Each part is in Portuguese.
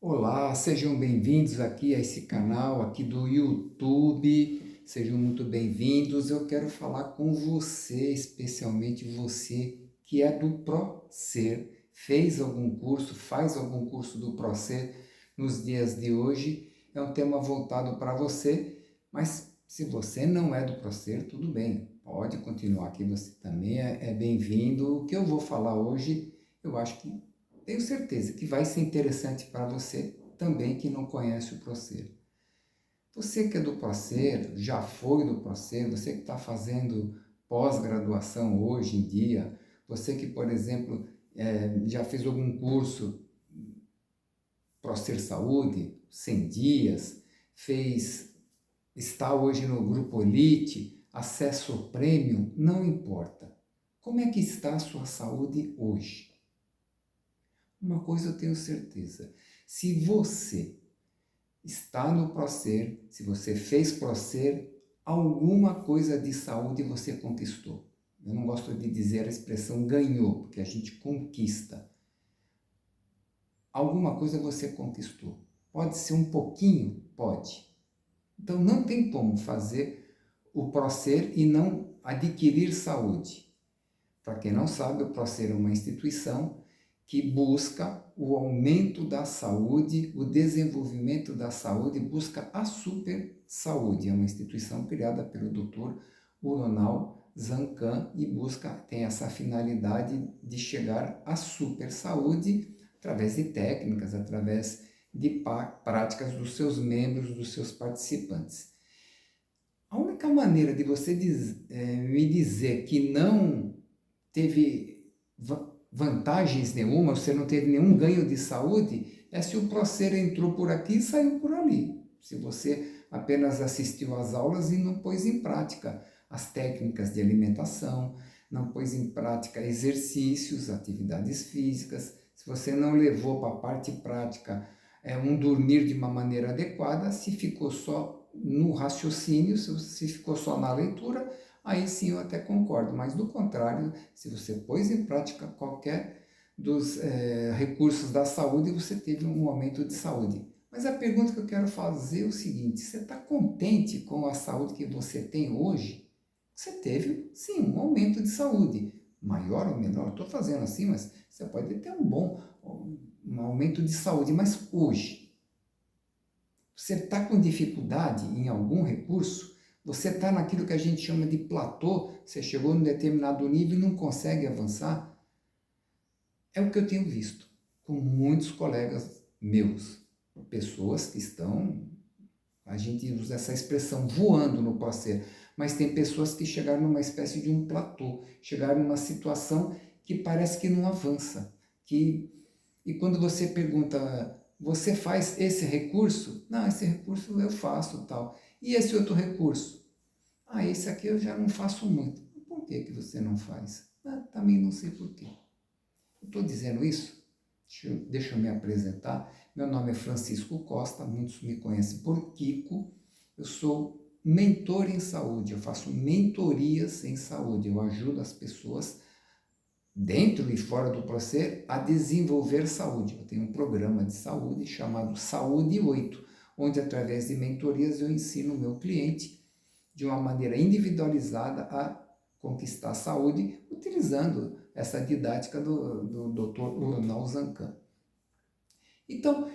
Olá, sejam bem-vindos aqui a esse canal aqui do YouTube. Sejam muito bem-vindos. Eu quero falar com você, especialmente você que é do ProSer, fez algum curso, faz algum curso do ProSer nos dias de hoje. É um tema voltado para você, mas se você não é do ProSer, tudo bem, pode continuar aqui, você também é bem-vindo. O que eu vou falar hoje, eu acho que tenho certeza que vai ser interessante para você também que não conhece o ProSer. Você que é do ProSer, já foi do ProSer, você que está fazendo pós-graduação hoje em dia, você que, por exemplo, já fez algum curso ProSer Saúde, 100 dias, está hoje no Grupo Elite, acesso Premium, não importa. Como é que está a sua saúde hoje? Uma coisa eu tenho certeza, se você está no ProSer, se você fez ProSer, alguma coisa de saúde você conquistou. Eu não gosto de dizer a expressão ganhou, porque a gente conquista. Alguma coisa você conquistou. Pode ser um pouquinho? Pode. Então não tem como fazer o ProSer e não adquirir saúde. Para quem não sabe, o ProSer é uma instituição que busca o aumento da saúde, o desenvolvimento da saúde, busca a super saúde. É uma instituição criada pelo Dr. Uronal Zancan e tem essa finalidade de chegar à super saúde através de técnicas, através de práticas dos seus membros, dos seus participantes. A única maneira de você me dizer que não teve vantagens nenhuma, você não teve nenhum ganho de saúde, é se o ProSer entrou por aqui e saiu por ali. Se você apenas assistiu às aulas e não pôs em prática as técnicas de alimentação, não pôs em prática exercícios, atividades físicas, se você não levou para a parte prática um dormir de uma maneira adequada, se ficou só no raciocínio, se ficou só na leitura, aí sim eu até concordo, mas do contrário, se você pôs em prática qualquer dos recursos da saúde, você teve um aumento de saúde. Mas a pergunta que eu quero fazer é o seguinte, você está contente com a saúde que você tem hoje? Você teve, sim, um aumento de saúde, maior ou menor, estou fazendo assim, mas você pode ter um aumento de saúde, mas hoje, você está com dificuldade em algum recurso? Você está naquilo que a gente chama de platô, você chegou num determinado nível e não consegue avançar? É o que eu tenho visto com muitos colegas meus, pessoas que estão, a gente usa essa expressão, voando no ProSer, mas tem pessoas que chegaram numa espécie de um platô, chegaram numa situação que parece que não avança, e quando você pergunta, você faz esse recurso? Não, esse recurso eu faço, tal. E esse outro recurso? Ah, esse aqui eu já não faço muito. Por que que você não faz? Ah, também não sei por quê. Eu estou dizendo isso? Deixa eu me apresentar. Meu nome é Francisco Costa, muitos me conhecem por Kiko. Eu sou mentor em saúde, eu faço mentorias em saúde, eu ajudo as pessoas dentro e fora do ProSer, a desenvolver saúde. Eu tenho um programa de saúde chamado Saúde 8, onde através de mentorias eu ensino o meu cliente de uma maneira individualizada a conquistar a saúde, utilizando essa didática do Dr. Uronal Zancan. Então,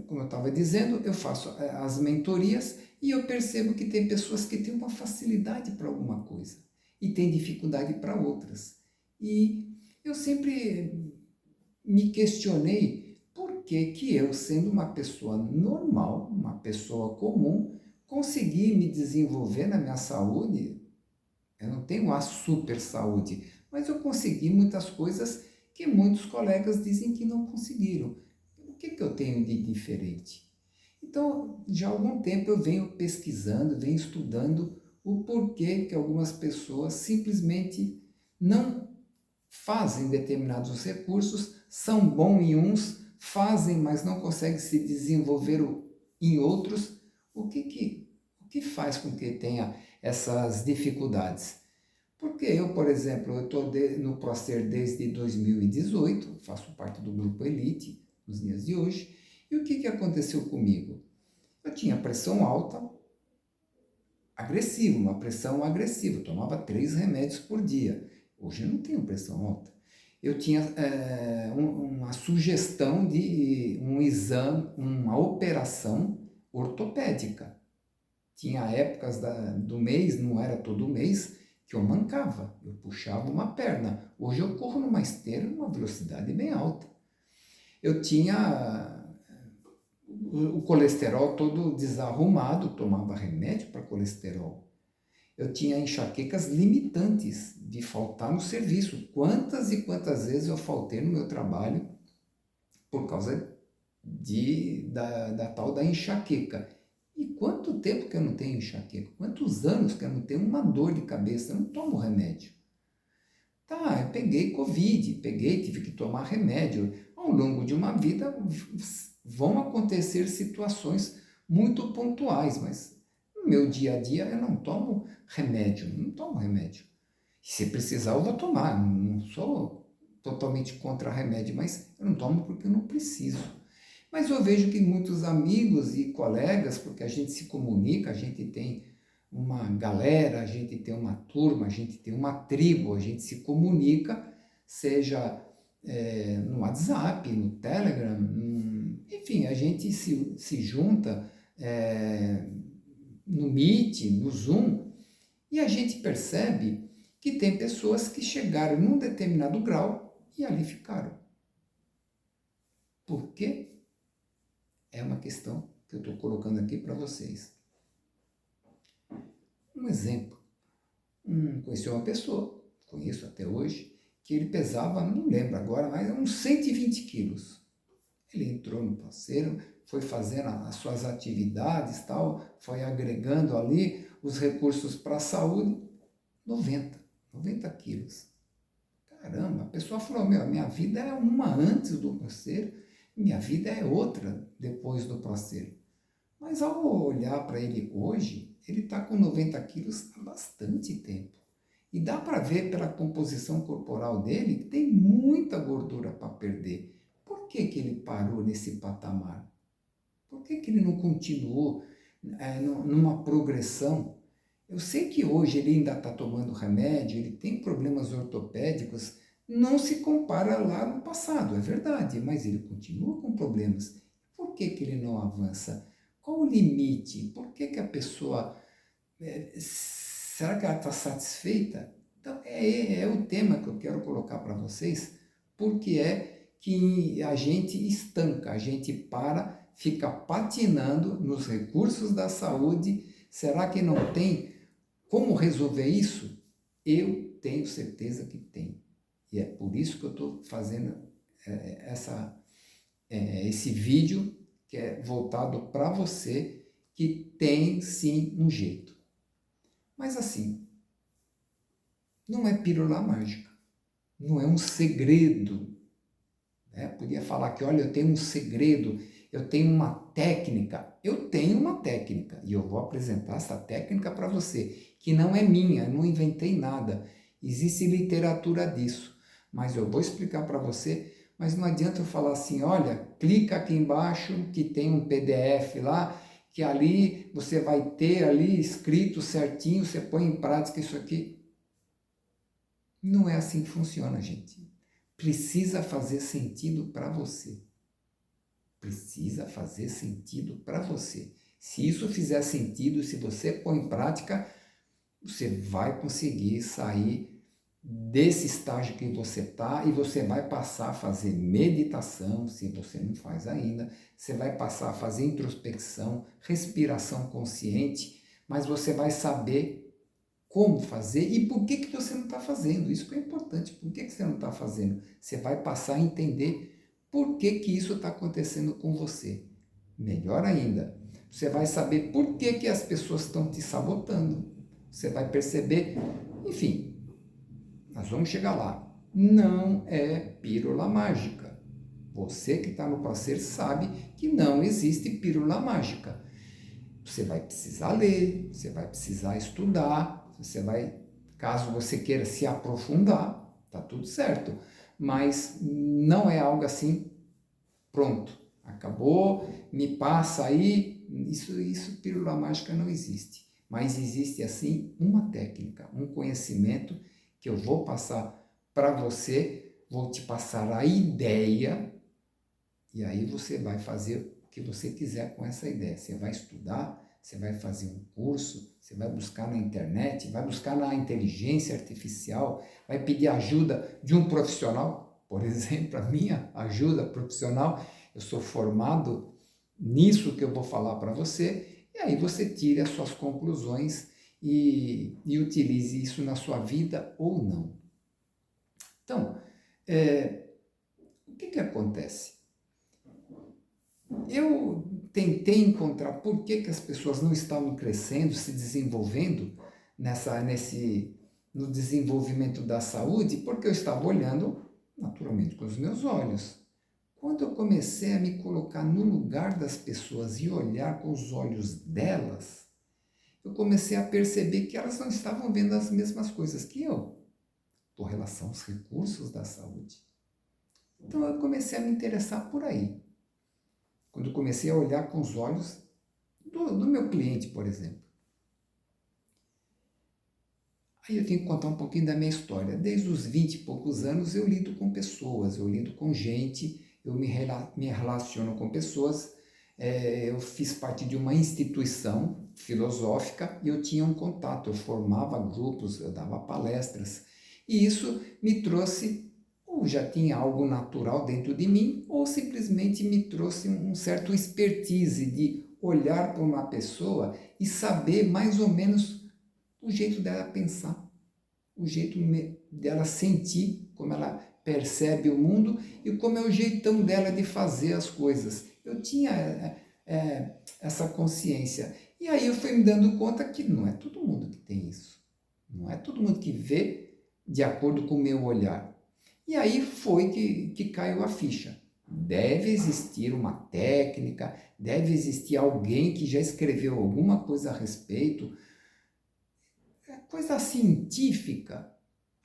como eu estava dizendo, eu faço as mentorias e eu percebo que tem pessoas que têm uma facilidade para alguma coisa e têm dificuldade para outras. E eu sempre me questionei por que que eu, sendo uma pessoa normal, uma pessoa comum, consegui me desenvolver na minha saúde. Eu não tenho a super saúde, mas eu consegui muitas coisas que muitos colegas dizem que não conseguiram. O que que eu tenho de diferente? Então, já há algum tempo eu venho pesquisando, venho estudando o porquê que algumas pessoas simplesmente não fazem determinados recursos, são bons em uns, fazem, mas não conseguem se desenvolver em outros. O que faz com que tenha essas dificuldades? Porque eu, por exemplo, eu estou no ProSer desde 2018, faço parte do Grupo Elite, nos dias de hoje. E o que aconteceu comigo? Eu tinha pressão alta, agressiva, uma pressão agressiva. Eu tomava 3 remédios por dia. Hoje eu não tenho pressão alta. Eu tinha uma sugestão de um exame, uma operação ortopédica. Tinha épocas do mês, não era todo mês, que eu mancava, eu puxava uma perna. Hoje eu corro numa esteira numa velocidade bem alta. Eu tinha o colesterol todo desarrumado, tomava remédio para colesterol. Eu tinha enxaquecas limitantes de faltar no serviço. Quantas e quantas vezes eu faltei no meu trabalho por causa da tal da enxaqueca. E quanto tempo que eu não tenho enxaqueca? Quantos anos que eu não tenho uma dor de cabeça? Eu não tomo remédio. Tá, eu peguei Covid, tive que tomar remédio. Ao longo de uma vida vão acontecer situações muito pontuais, mas no meu dia a dia eu não tomo remédio, Se precisar eu vou tomar, não sou totalmente contra remédio, mas eu não tomo porque eu não preciso. Mas eu vejo que muitos amigos e colegas, porque a gente se comunica, a gente tem uma galera, a gente tem uma turma, a gente tem uma tribo, a gente se comunica, seja no WhatsApp, no Telegram, enfim, a gente se junta no Meet, no Zoom, e a gente percebe que tem pessoas que chegaram num determinado grau e ali ficaram. Por quê? É uma questão que eu estou colocando aqui para vocês. Um exemplo. Conheci uma pessoa, conheço até hoje, que ele pesava, não lembro agora, mas uns 120 quilos. Ele entrou no parceiro, foi fazendo as suas atividades, tal, foi agregando ali os recursos para a saúde, 90 quilos. Caramba, a pessoa falou, minha vida é uma antes do parceiro, minha vida é outra depois do parceiro. Mas ao olhar para ele hoje, ele está com 90 quilos há bastante tempo. E dá para ver pela composição corporal dele que tem muita gordura para perder. Por que ele parou nesse patamar? Por que ele não continuou numa progressão? Eu sei que hoje ele ainda está tomando remédio, ele tem problemas ortopédicos, não se compara lá no passado, é verdade, mas ele continua com problemas. Por que ele não avança? Qual o limite? Por que a pessoa... será que ela está satisfeita? Então, é o tema que eu quero colocar para vocês, porque é que a gente estanca, a gente para, fica patinando nos recursos da saúde. Será que não tem como resolver isso? Eu tenho certeza que tem. E é por isso que eu estou fazendo esse vídeo, que é voltado para você, que tem sim um jeito. Mas assim, não é pílula mágica, não é um segredo. Podia falar que, olha, eu tenho um segredo, eu tenho uma técnica. Eu tenho uma técnica e eu vou apresentar essa técnica para você, que não é minha, eu não inventei nada. Existe literatura disso, mas eu vou explicar para você. Mas não adianta eu falar assim, olha, clica aqui embaixo que tem um PDF lá, que ali você vai ter ali escrito certinho, você põe em prática isso aqui. Não é assim que funciona, gente. Precisa fazer sentido para você. Precisa fazer sentido para você. Se isso fizer sentido, se você pôr em prática, você vai conseguir sair desse estágio que você está e você vai passar a fazer meditação, se você não faz ainda, você vai passar a fazer introspecção, respiração consciente, mas você vai saber como fazer e por que você não está fazendo. Isso que é importante. Por que você não está fazendo? Você vai passar a entender por que isso está acontecendo com você. Melhor ainda, você vai saber por que as pessoas estão te sabotando. Você vai perceber, enfim, nós vamos chegar lá. Não é pílula mágica. Você que está no parceiro sabe que não existe pílula mágica. Você vai precisar ler, você vai precisar estudar, caso você queira se aprofundar, tá tudo certo. Mas não é algo assim Pronto, acabou, me passa aí. Isso, pílula mágica não existe. Mas existe, assim, uma técnica, um conhecimento que eu vou passar para você, vou te passar a ideia, e aí você vai fazer o que você quiser com essa ideia. Você vai estudar, você vai fazer um curso, você vai buscar na internet, vai buscar na inteligência artificial, vai pedir ajuda de um profissional, por exemplo, a minha ajuda profissional. Eu sou formado nisso que eu vou falar para você, e aí você tire as suas conclusões e utilize isso na sua vida ou não. Então, o que acontece? Eu tentei encontrar por que as pessoas não estavam crescendo, se desenvolvendo no desenvolvimento da saúde, porque eu estava olhando, naturalmente, com os meus olhos. Quando eu comecei a me colocar no lugar das pessoas e olhar com os olhos delas, eu comecei a perceber que elas não estavam vendo as mesmas coisas que eu, com relação aos recursos da saúde. Então eu comecei a me interessar por aí. Quando eu comecei a olhar com os olhos do meu cliente, por exemplo. Aí eu tenho que contar um pouquinho da minha história. Desde os 20 e poucos anos eu lido com pessoas, eu lido com gente, eu me relaciono com pessoas. Eu fiz parte de uma instituição filosófica e eu tinha um contato, eu formava grupos, eu dava palestras. E isso me trouxe, ou já tinha algo natural dentro de mim, ou simplesmente me trouxe um certo expertise de olhar para uma pessoa e saber mais ou menos o jeito dela pensar, o jeito dela sentir, como ela percebe o mundo e como é o jeitão dela de fazer as coisas. Eu tinha essa consciência. E aí eu fui me dando conta que não é todo mundo que tem isso. Não é todo mundo que vê de acordo com o meu olhar. E aí foi que caiu a ficha. Deve existir uma técnica, deve existir alguém que já escreveu alguma coisa a respeito. Coisa científica.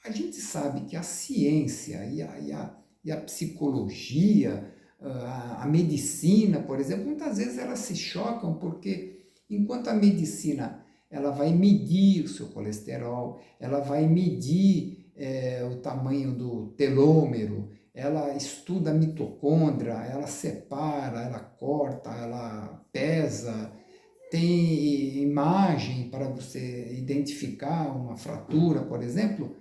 A gente sabe que a ciência e a psicologia, a medicina, por exemplo, muitas vezes elas se chocam porque enquanto a medicina ela vai medir o seu colesterol, ela vai medir o tamanho do telômero, ela estuda a mitocôndria, ela separa, ela corta, ela pesa, tem imagem para você identificar uma fratura, por exemplo.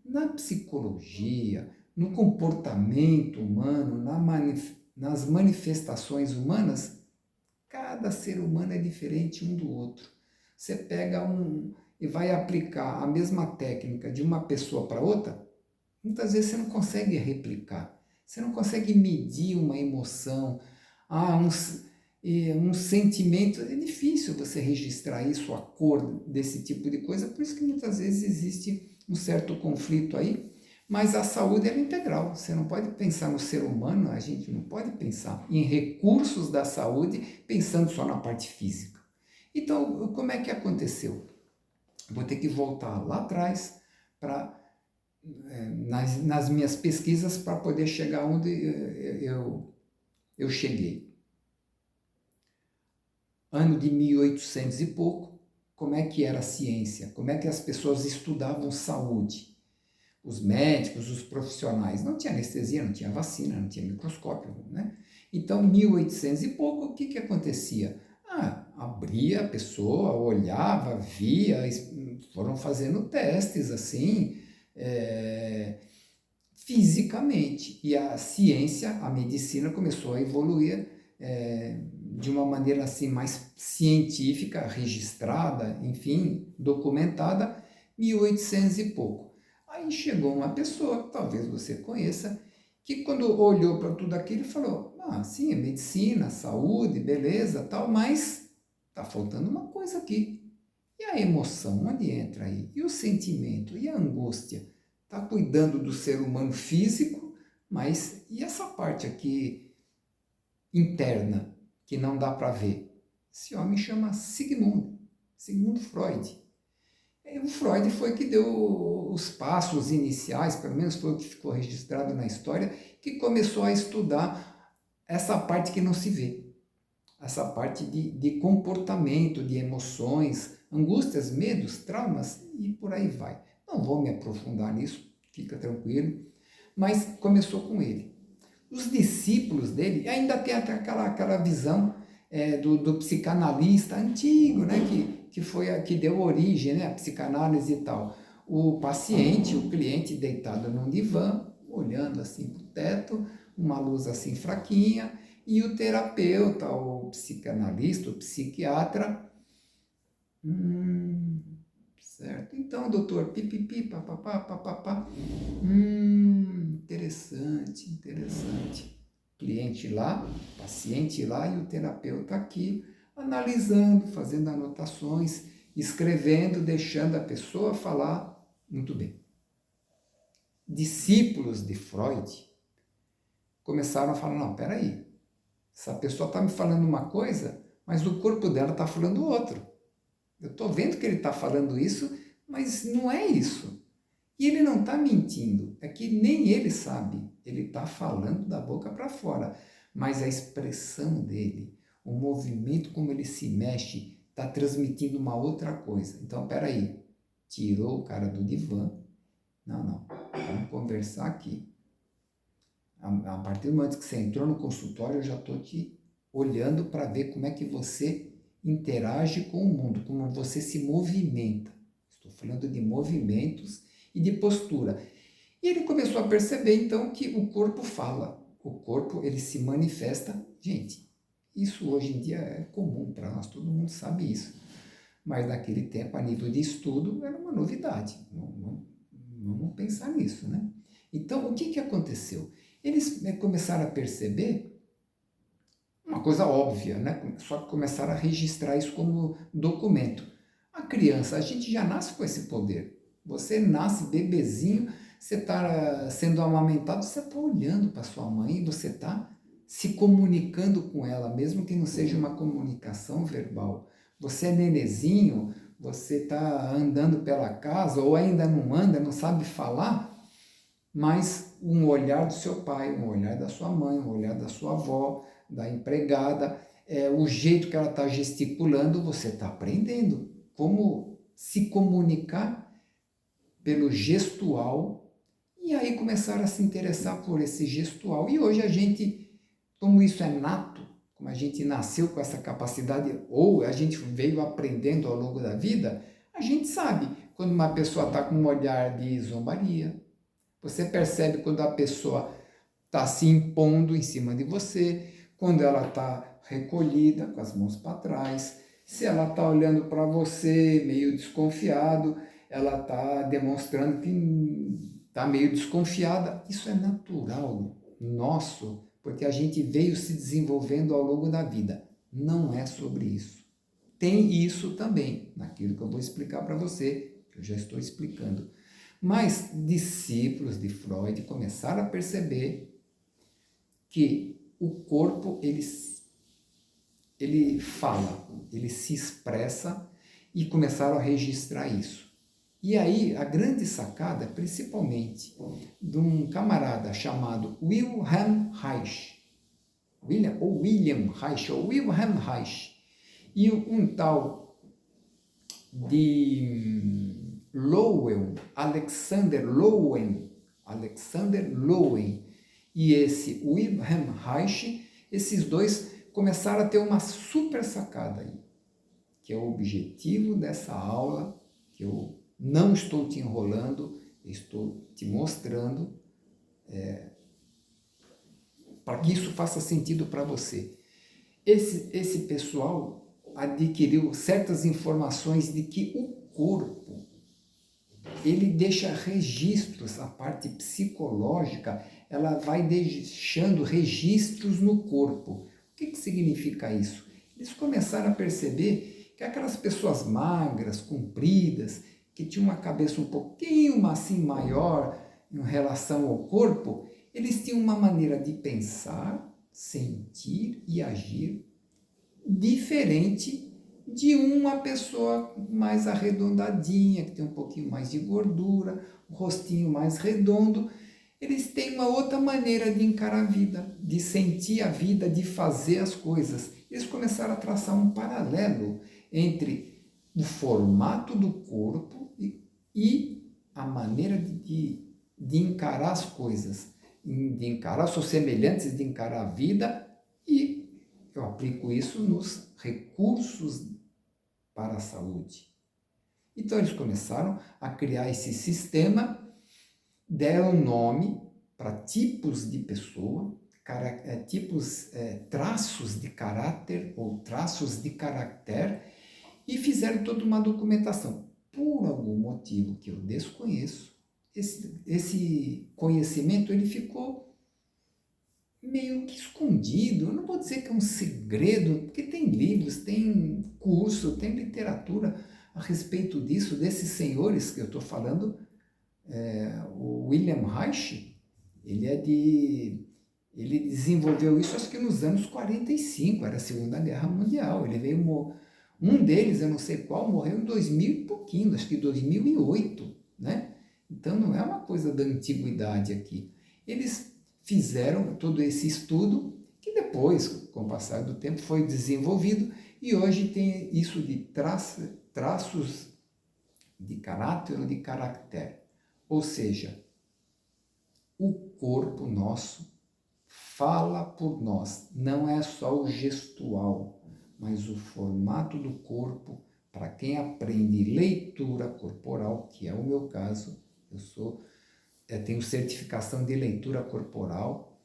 Na psicologia, no comportamento humano, nas manifestações humanas, cada ser humano é diferente um do outro. Você pega e vai aplicar a mesma técnica de uma pessoa para outra, muitas vezes você não consegue replicar. Você não consegue medir uma emoção, um sentimento. É difícil você registrar isso, a cor desse tipo de coisa, por isso que muitas vezes existe um certo conflito aí. Mas a saúde é integral. Você não pode pensar no ser humano, a gente não pode pensar em recursos da saúde pensando só na parte física. Então, como é que aconteceu? Vou ter que voltar lá atrás nas minhas pesquisas para poder chegar onde eu cheguei. Ano de 1800 e pouco, como é que era a ciência? Como é que as pessoas estudavam saúde? Os médicos, os profissionais, não tinha anestesia, não tinha vacina, não tinha microscópio, né? Então, 1800 e pouco, o que acontecia? Abria a pessoa, olhava, via, foram fazendo testes assim, fisicamente. E a ciência, a medicina começou a evoluir de uma maneira assim mais científica, registrada, enfim, documentada, 1800 e pouco. Aí chegou uma pessoa, que talvez você conheça, que quando olhou para tudo aquilo falou, sim, é medicina, saúde, beleza, tal, mas está faltando uma coisa aqui. E a emoção, onde entra aí? E o sentimento? E a angústia? Está cuidando do ser humano físico, mas e essa parte aqui interna, que não dá para ver? Esse homem chama Sigmund Freud. E o Freud foi que deu os passos iniciais, pelo menos foi o que ficou registrado na história, que começou a estudar essa parte que não se vê, essa parte de comportamento, de emoções, angústias, medos, traumas e por aí vai. Não vou me aprofundar nisso, fica tranquilo, mas começou com ele. Os discípulos dele ainda tem até aquela visão do psicanalista antigo, né, que foi a que deu origem, né, à psicanálise e tal. O paciente, o cliente deitado num divã, olhando assim para o teto, uma luz assim fraquinha, e o terapeuta, o psicanalista, o psiquiatra, certo, então, doutor, pipipi, papapá, papapá, interessante, interessante. Cliente lá, paciente lá e o terapeuta aqui, analisando, fazendo anotações, escrevendo, deixando a pessoa falar muito bem. Discípulos de Freud começaram a falar, não, peraí, essa pessoa está me falando uma coisa, mas o corpo dela está falando outro. Eu estou vendo que ele está falando isso, mas não é isso. E ele não está mentindo, é que nem ele sabe. Ele está falando da boca para fora, mas a expressão dele, o movimento como ele se mexe, está transmitindo uma outra coisa. Então, peraí, tirou o cara do divã. Não, vamos conversar aqui. A partir do momento que você entrou no consultório, eu já estou te olhando para ver como é que você interage com o mundo, como você se movimenta. Estou falando de movimentos e de postura. E ele começou a perceber, então, que o corpo fala. O corpo, ele se manifesta. Gente, isso hoje em dia é comum para nós, todo mundo sabe isso. Mas naquele tempo, a nível de estudo, era uma novidade. Vamos pensar nisso, né? Então, o que aconteceu? Eles começaram a perceber uma coisa óbvia, né? Só que começaram a registrar isso como documento. A criança, a gente já nasce com esse poder. Você nasce bebezinho, você está sendo amamentado, você está olhando para sua mãe, você está se comunicando com ela, mesmo que não seja uma comunicação verbal. Você é nenezinho, você está andando pela casa, ou ainda não anda, não sabe falar, mas um olhar do seu pai, um olhar da sua mãe, um olhar da sua avó, da empregada, o jeito que ela está gesticulando, você está aprendendo como se comunicar pelo gestual, e aí começaram a se interessar por esse gestual. E hoje a gente, como isso é nato, como a gente nasceu com essa capacidade, ou a gente veio aprendendo ao longo da vida, a gente sabe quando uma pessoa está com um olhar de zombaria. Você percebe quando a pessoa está se impondo em cima de você, quando ela está recolhida, com as mãos para trás, se ela está olhando para você meio desconfiado, ela está demonstrando que está meio desconfiada. Isso é natural nosso, porque a gente veio se desenvolvendo ao longo da vida. Não é sobre isso. Tem isso também, naquilo que eu vou explicar para você, que eu já estou explicando. Mas discípulos de Freud começaram a perceber que o corpo, ele fala, ele se expressa, e começaram a registrar isso. E aí, a grande sacada, principalmente, de um camarada chamado Wilhelm Reich, William Reich, ou Wilhelm Reich, e um tal de Alexander Lowen, e esse Wilhelm Reich, esses dois começaram a ter uma super sacada aí, que é o objetivo dessa aula, que eu não estou te enrolando, estou te mostrando, para que isso faça sentido para você. Esse pessoal adquiriu certas informações de que o corpo, ele deixa registros, a parte psicológica, ela vai deixando registros no corpo. O que significa isso? Eles começaram a perceber que aquelas pessoas magras, compridas, que tinham uma cabeça um pouquinho assim maior em relação ao corpo, eles tinham uma maneira de pensar, sentir e agir diferente de uma pessoa mais arredondadinha, que tem um pouquinho mais de gordura, um rostinho mais redondo. Eles têm uma outra maneira de encarar a vida, de sentir a vida, de fazer as coisas. Eles começaram a traçar um paralelo entre o formato do corpo e a maneira de encarar as coisas, de encarar os seus semelhantes, de encarar a vida, e eu aplico isso nos recursos para a saúde. Então eles começaram a criar esse sistema, deram nome para tipos de pessoa, traços de caráter ou traços de caractere, e fizeram toda uma documentação. Por algum motivo que eu desconheço, esse conhecimento ele ficou meio que escondido. Eu não vou dizer que é um segredo, porque tem livros, tem curso, tem literatura a respeito disso, desses senhores que eu estou falando. O William Reich, ele desenvolveu isso acho que nos anos 45, era a Segunda Guerra Mundial. Ele veio, um deles, eu não sei qual, morreu em 2000 e pouquinho, acho que 2008, né? Então não é uma coisa da antiguidade aqui. Eles fizeram todo esse estudo que depois, com o passar do tempo, foi desenvolvido e hoje tem isso de traços de caráter ou de caractere. Ou seja, o corpo nosso fala por nós, não é só o gestual, mas o formato do corpo. Para quem aprende leitura corporal, que é o meu caso, eu tenho certificação de leitura corporal,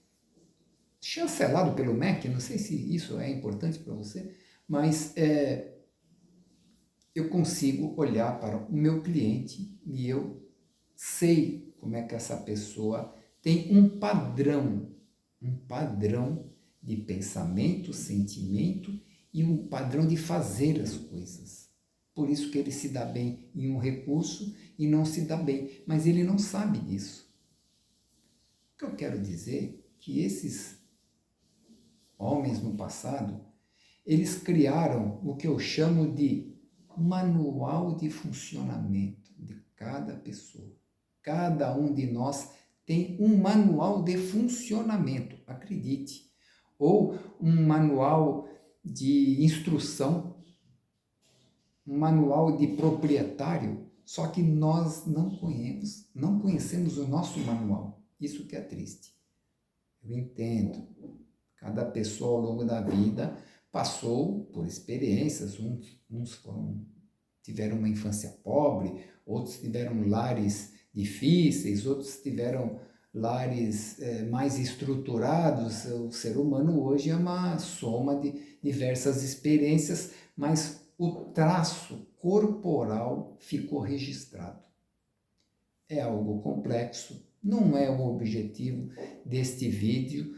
chancelado pelo MEC, não sei se isso é importante para você, mas eu consigo olhar para o meu cliente e eu sei como é que essa pessoa tem um padrão de pensamento, sentimento e um padrão de fazer as coisas. Por isso que ele se dá bem em um recurso e não se dá bem, mas ele não sabe disso. O que eu quero dizer é que esses homens no passado, eles criaram o que eu chamo de manual de funcionamento de cada pessoa. Cada um de nós tem um manual de funcionamento, acredite, ou um manual de instrução, um manual de proprietário, só que nós não conhecemos o nosso manual. Isso que é triste. Eu entendo. Cada pessoa ao longo da vida passou por experiências, uns tiveram uma infância pobre, outros tiveram lares difíceis, outros tiveram lares mais estruturados. O ser humano hoje é uma soma de diversas experiências, mas o traço corporal ficou registrado. É algo complexo, não é o objetivo deste vídeo,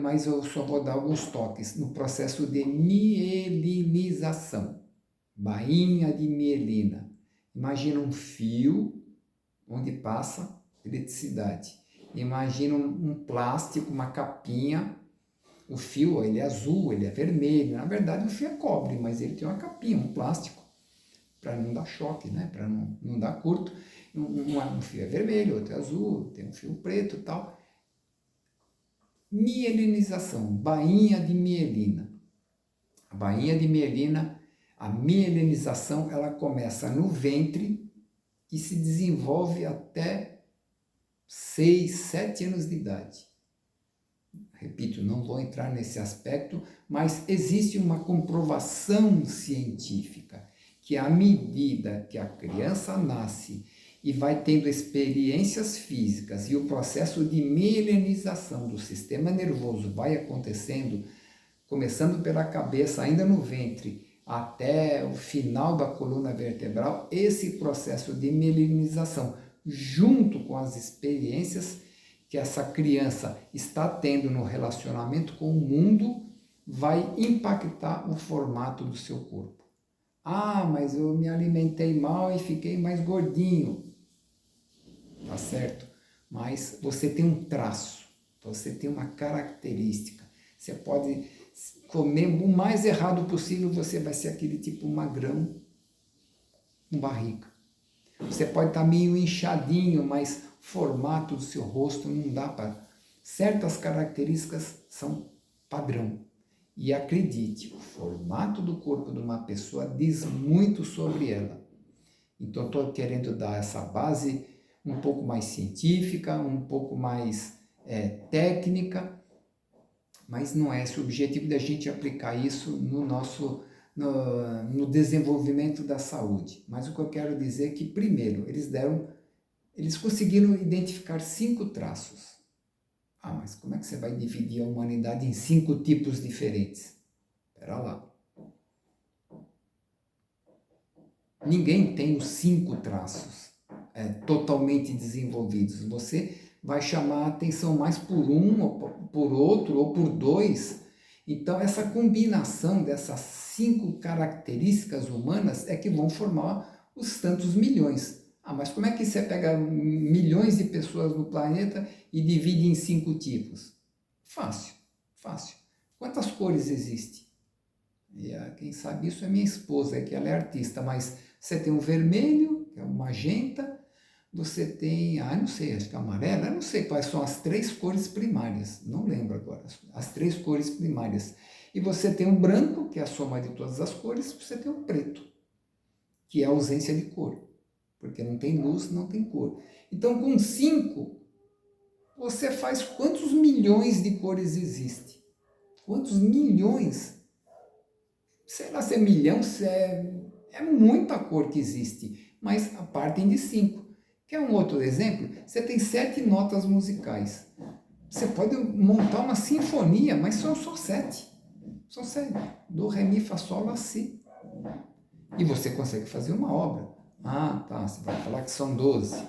mas eu só vou dar alguns toques no processo de mielinização, bainha de mielina. Imagina um fio onde passa eletricidade. Imagina um plástico, uma capinha. O fio, ele é azul, ele é vermelho. Na verdade, o fio é cobre, mas ele tem uma capinha, um plástico, para não dar choque, né? Para não dar curto. Um fio é vermelho, outro é azul, tem um fio preto e tal. Mielinização, bainha de mielina. A bainha de mielina, a mielinização, ela começa no ventre e se desenvolve até 6, 7 anos de idade. Repito, não vou entrar nesse aspecto, mas existe uma comprovação científica que à medida que a criança nasce e vai tendo experiências físicas e o processo de mielinização do sistema nervoso vai acontecendo, começando pela cabeça, ainda no ventre, até o final da coluna vertebral, esse processo de mielinização, junto com as experiências que essa criança está tendo no relacionamento com o mundo, vai impactar o formato do seu corpo. Ah, mas eu me alimentei mal e fiquei mais gordinho. Tá certo? Mas você tem um traço, você tem uma característica. Você pode comer o mais errado possível, você vai ser aquele tipo magrão com barriga. Você pode estar meio inchadinho, mas formato do seu rosto, não dá para... Certas características são padrão. E acredite, o formato do corpo de uma pessoa diz muito sobre ela. Então, estou querendo dar essa base um pouco mais científica, um pouco mais técnica, mas não é esse o objetivo da gente aplicar isso no desenvolvimento da saúde. Mas o que eu quero dizer é que, primeiro, eles conseguiram identificar 5 traços. Ah, mas como é que você vai dividir a humanidade em 5 tipos diferentes? Espera lá. Ninguém tem os 5 traços totalmente desenvolvidos. Você vai chamar a atenção mais por um, ou por outro, ou por 2. Então, essa combinação dessas 5 características humanas é que vão formar os tantos milhões. Ah, mas como é que você pega milhões de pessoas no planeta e divide em 5 tipos? Fácil, fácil. Quantas cores existem? E quem sabe isso é minha esposa, que ela é artista, mas você tem o vermelho, que é o magenta, você tem, não sei, acho que é amarelo, eu não sei quais são as 3 cores primárias, não lembro agora, as 3 cores primárias. E você tem o branco, que é a soma de todas as cores, você tem o preto, que é a ausência de cor, porque não tem luz, não tem cor. Então, com 5, você faz quantos milhões de cores existem? Quantos milhões? Sei lá se é milhão, se é muita cor que existe, mas partem de 5. Quer um outro exemplo? Você tem 7 notas musicais. Você pode montar uma sinfonia, mas são só 7. São 7. Do, ré, mi, fá, sol, lá, si. E você consegue fazer uma obra. Ah, tá, você vai falar que são 12.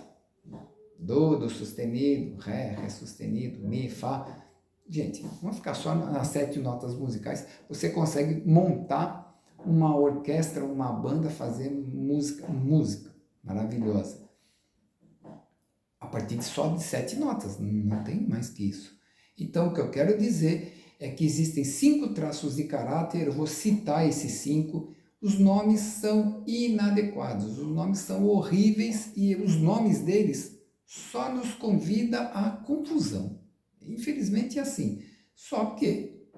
Do sustenido, ré sustenido, mi, fá. Gente, vamos ficar só nas 7 notas musicais. Você consegue montar uma orquestra, uma banda, fazer música maravilhosa. A partir só de 7 notas, não tem mais que isso. Então, o que eu quero dizer é que existem 5 traços de caráter, eu vou citar esses 5. Os nomes são inadequados, os nomes são horríveis e os nomes deles só nos convida à confusão. Infelizmente é assim. Só que,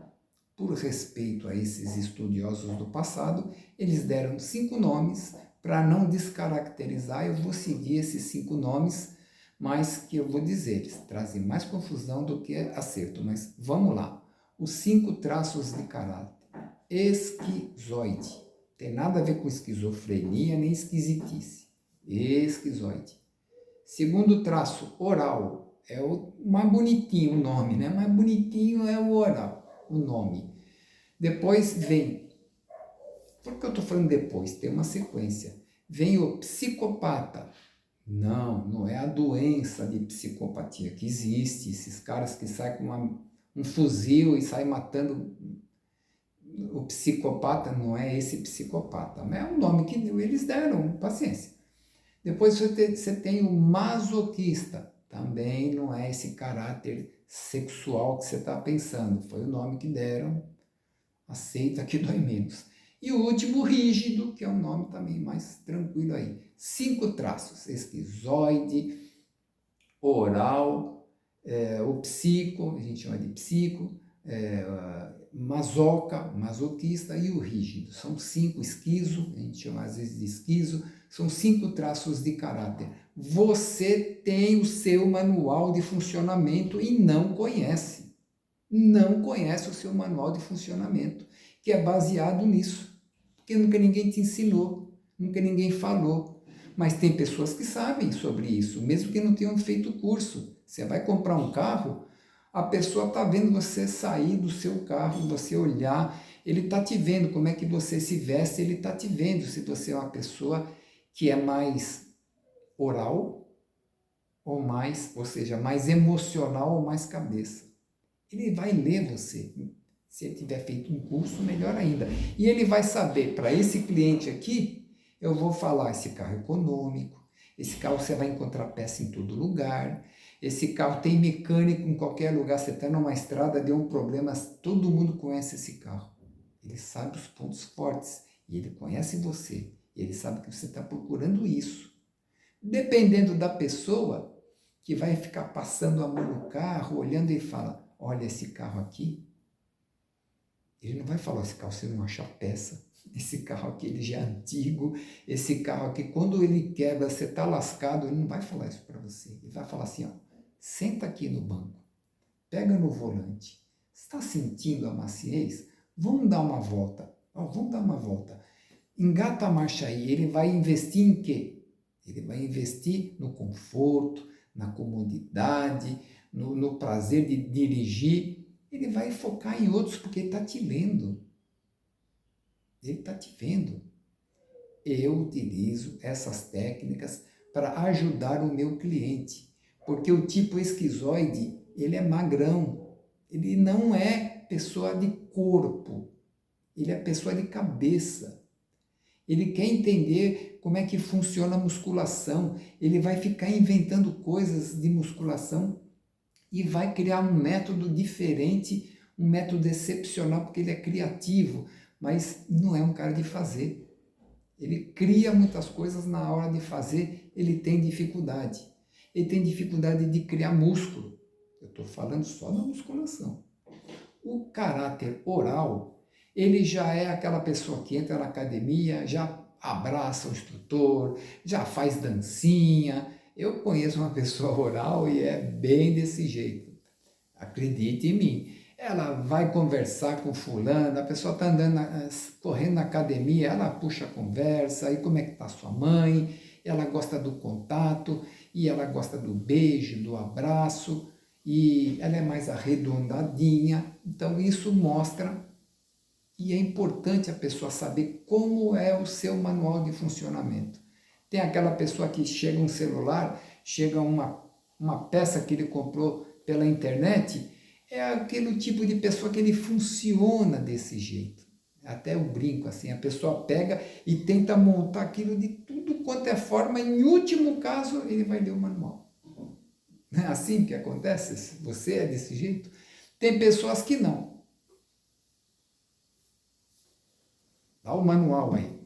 por respeito a esses estudiosos do passado, eles deram 5 nomes. Para não descaracterizar, eu vou seguir esses 5 nomes, mas que eu vou dizer, eles trazem mais confusão do que acerto. Mas vamos lá. Os 5 traços de caráter. Esquizoide. Tem nada a ver com esquizofrenia nem esquisitice. Esquizoide. Segundo traço, oral. É o mais bonitinho o nome, né? Mais bonitinho é o oral, o nome. Depois vem, por que eu estou falando depois? Tem uma sequência. Vem o psicopata. Não é a doença de psicopatia que existe. Esses caras que saem com um fuzil e saem matando. O psicopata não é esse psicopata, mas é um nome que eles deram, paciência. Depois você tem o masoquista. Também não é esse caráter sexual que você está pensando. Foi o nome que deram. Aceita que dói menos. E o último, rígido, que é um nome também mais tranquilo aí. 5 traços. Esquizoide, oral, o psico, a gente chama de psico, masoquista e o rígido. São 5, esquizo, a gente chama às vezes de esquizo, são 5 traços de caráter. Você tem o seu manual de funcionamento e não conhece. Não conhece o seu manual de funcionamento, que é baseado nisso. Porque nunca ninguém te ensinou, nunca ninguém falou. Mas tem pessoas que sabem sobre isso, mesmo que não tenham feito curso. Você vai comprar um carro, a pessoa está vendo você sair do seu carro, você olhar, ele está te vendo como é que você se veste, ele está te vendo se você é uma pessoa que é mais oral ou seja, mais emocional ou mais cabeça. Ele vai ler você. Se ele tiver feito um curso, melhor ainda. E ele vai saber, para esse cliente aqui, eu vou falar, esse carro é econômico, esse carro você vai encontrar peça em todo lugar, esse carro tem mecânico em qualquer lugar, você está numa estrada, deu um problema, todo mundo conhece esse carro. Ele sabe os pontos fortes, e ele conhece você, e ele sabe que você está procurando isso. Dependendo da pessoa, que vai ficar passando a mão no carro, olhando e fala, olha esse carro aqui. Ele não vai falar, esse carro você não acha peça, esse carro aqui ele já é antigo, esse carro aqui quando ele quebra você está lascado, ele não vai falar isso para você. Ele vai falar assim, ó, senta aqui no banco, pega no volante, está sentindo a maciez? Vamos dar uma volta, ó, vamos dar uma volta. Engata a marcha aí, ele vai investir em quê? Ele vai investir no conforto, na comodidade, no prazer de dirigir. Ele vai focar em outros porque ele está te lendo. Ele está te vendo. Eu utilizo essas técnicas para ajudar o meu cliente, porque o tipo esquizoide, ele é magrão, ele não é pessoa de corpo, ele é pessoa de cabeça. Ele quer entender como é que funciona a musculação, ele vai ficar inventando coisas de musculação e vai criar um método diferente, um método excepcional, porque ele é criativo, mas não é um cara de fazer. Ele cria muitas coisas, na hora de fazer ele tem dificuldade. Ele tem dificuldade de criar músculo. Eu estou falando só da musculação. O caráter oral, ele já é aquela pessoa que entra na academia, já abraça o instrutor, já faz dancinha. Eu conheço uma pessoa oral e é bem desse jeito. Acredite em mim. Ela vai conversar com fulano, a pessoa está andando, correndo na academia, ela puxa a conversa, e como é que está sua mãe? Ela gosta do contato, e ela gosta do beijo, do abraço, e ela é mais arredondadinha. Então isso mostra que é importante a pessoa saber como é o seu manual de funcionamento. Tem aquela pessoa que chega um celular, chega uma peça que ele comprou pela internet, é aquele tipo de pessoa que ele funciona desse jeito. Até eu brinco assim, a pessoa pega e tenta montar aquilo de tudo quanto é forma, em último caso ele vai ler o manual. Não é assim que acontece? Você é desse jeito? Tem pessoas que não. Dá o manual aí.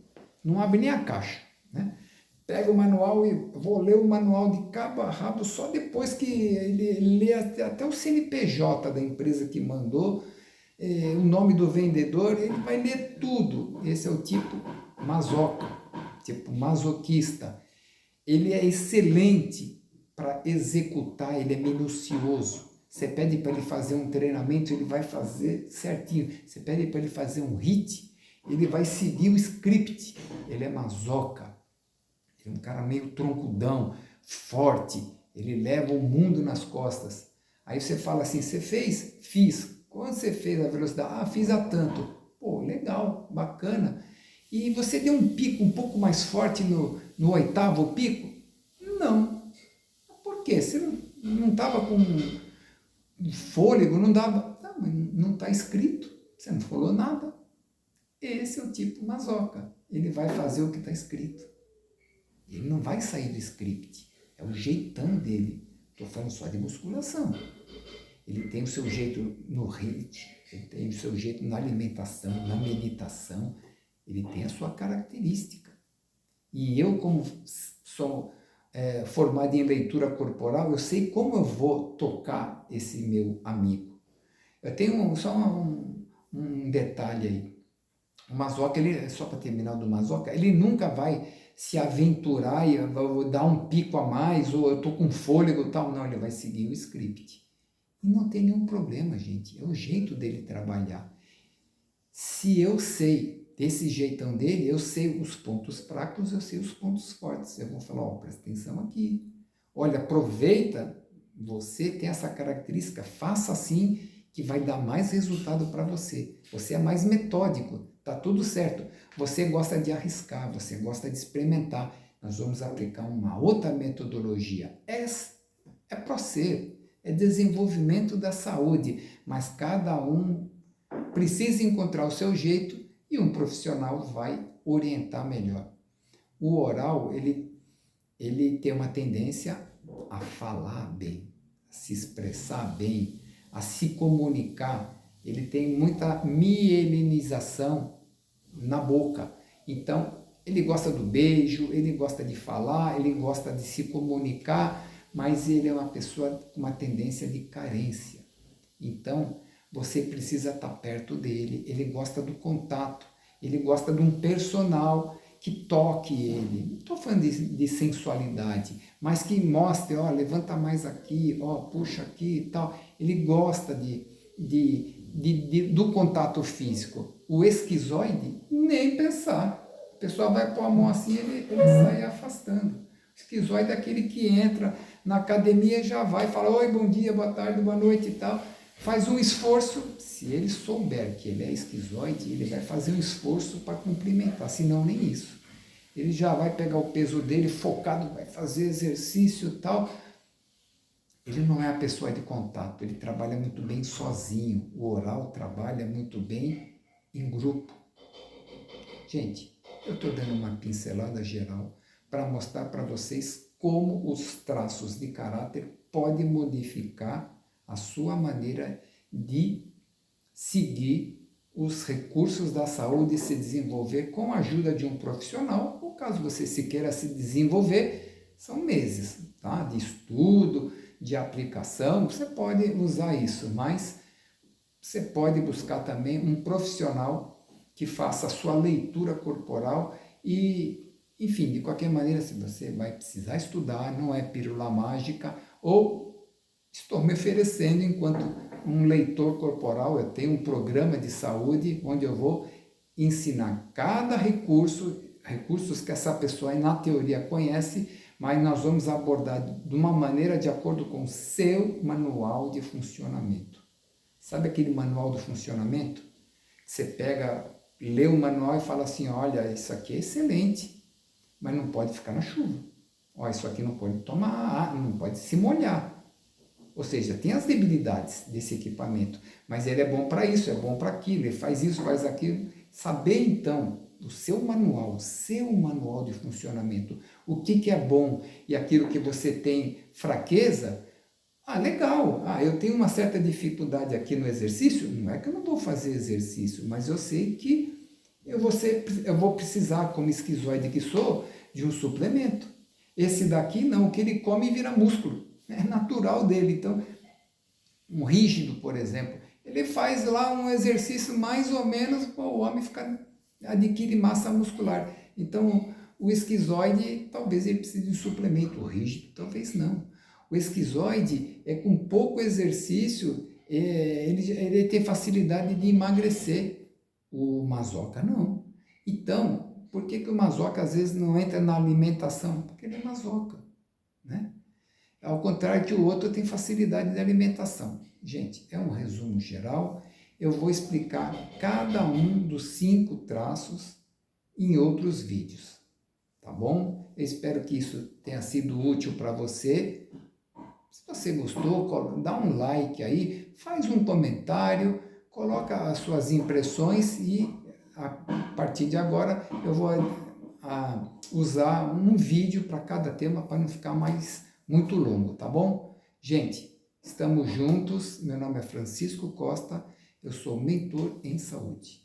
Não abre nem a caixa, né? Pega o manual e vou ler o manual de cabo a rabo só depois que ele lê até o CNPJ da empresa que mandou, o nome do vendedor, ele vai ler tudo. Esse é o tipo masoca, tipo masoquista. Ele é excelente para executar, ele é minucioso. Você pede para ele fazer um treinamento, ele vai fazer certinho. Você pede para ele fazer um hit, ele vai seguir o script. Ele é masoca. Ele é um cara meio troncudão, forte, ele leva o mundo nas costas. Aí você fala assim, você fez? Fiz. Quando você fez a velocidade? Ah, fiz a tanto. Pô, legal, bacana. E você deu um pico um pouco mais forte no oitavo pico? Não. Por quê? Você não estava com fôlego, não dava. Não está escrito, você não falou nada. Esse é o tipo masoca. Ele vai fazer o que está escrito. Ele não vai sair do script, é o jeitão dele. Estou falando só de musculação. Ele tem o seu jeito no HIIT, ele tem o seu jeito na alimentação, na meditação, ele tem a sua característica. E eu, como sou formado em leitura corporal, eu sei como eu vou tocar esse meu amigo. Eu tenho só um detalhe aí. O masoca, ele, só para terminar do masoca, ele nunca vai se aventurar e vou dar um pico a mais, ou eu estou com fôlego e tal. Não, ele vai seguir o script. E não tem nenhum problema, gente. É o jeito dele trabalhar. Se eu sei desse jeitão dele, eu sei os pontos fracos, eu sei os pontos fortes. Eu vou falar, ó, presta atenção aqui. Olha, aproveita, você tem essa característica, faça assim que vai dar mais resultado para você. Você é mais metódico, tá tudo certo. Você gosta de arriscar, você gosta de experimentar. Nós vamos aplicar uma outra metodologia. É ProSer, é desenvolvimento da saúde, mas cada um precisa encontrar o seu jeito e um profissional vai orientar melhor. O oral, ele tem uma tendência a falar bem, a se expressar bem, a se comunicar. Ele tem muita mielinização na boca. Então, ele gosta do beijo, ele gosta de falar, ele gosta de se comunicar, mas ele é uma pessoa com uma tendência de carência. Então, você precisa estar perto dele, ele gosta do contato, ele gosta de um personal que toque ele. Não estou falando de sensualidade, mas que mostre, ó, levanta mais aqui, ó, puxa aqui e tal. Ele gosta do contato físico. O esquizoide, nem pensar. A pessoa vai pôr a mão assim, ele sai afastando. O esquizoide é aquele que entra na academia e já vai, fala, oi, bom dia, boa tarde, boa noite e tal. Faz um esforço, se ele souber que ele é esquizoide, ele vai fazer um esforço para cumprimentar, senão nem isso. Ele já vai pegar o peso dele focado, vai fazer exercício e tal. Ele não é a pessoa de contato, ele trabalha muito bem sozinho. O oral trabalha muito bem em grupo. Gente, eu estou dando uma pincelada geral para mostrar para vocês como os traços de caráter podem modificar a sua maneira de seguir os recursos da saúde e se desenvolver com a ajuda de um profissional, ou caso você se queira se desenvolver, são meses, tá? De estudo, de aplicação, você pode usar isso, mas você pode buscar também um profissional que faça a sua leitura corporal e, enfim, de qualquer maneira, se você vai precisar estudar, não é pílula mágica, ou estou me oferecendo enquanto um leitor corporal, eu tenho um programa de saúde onde eu vou ensinar cada recursos que essa pessoa na teoria conhece, mas nós vamos abordar de uma maneira de acordo com o seu manual de funcionamento. Sabe aquele manual do funcionamento? Você pega, lê o manual e fala assim, olha, isso aqui é excelente, mas não pode ficar na chuva. Ó, isso aqui não pode tomar ar, não pode se molhar. Ou seja, tem as debilidades desse equipamento, mas ele é bom para isso, é bom para aquilo, ele faz isso, faz aquilo. Saber então o seu manual de funcionamento, o que é bom e aquilo que você tem fraqueza, legal, eu tenho uma certa dificuldade aqui no exercício, não é que eu não vou fazer exercício, mas eu sei que eu vou precisar, como esquizoide que sou, de um suplemento. Esse daqui não, o que ele come vira músculo. É natural dele. Então, um rígido, por exemplo, ele faz lá um exercício mais ou menos para o homem adquirir massa muscular. Então, o esquizoide, talvez ele precise de um suplemento. O rígido, talvez não. O esquizoide, com pouco exercício, ele tem facilidade de emagrecer. O masoca, não. Então, por que o masoca às vezes não entra na alimentação? Porque ele é masoca, né? Ao contrário que o outro tem facilidade de alimentação. Gente, é um resumo geral. Eu vou explicar cada um dos 5 traços em outros vídeos, tá bom? Eu espero que isso tenha sido útil para você. Se você gostou, dá um like aí, faz um comentário, coloca as suas impressões e a partir de agora eu vou usar um vídeo para cada tema para não ficar muito longo, tá bom? Gente, estamos juntos. Meu nome é Francisco Costa, eu sou mentor em saúde.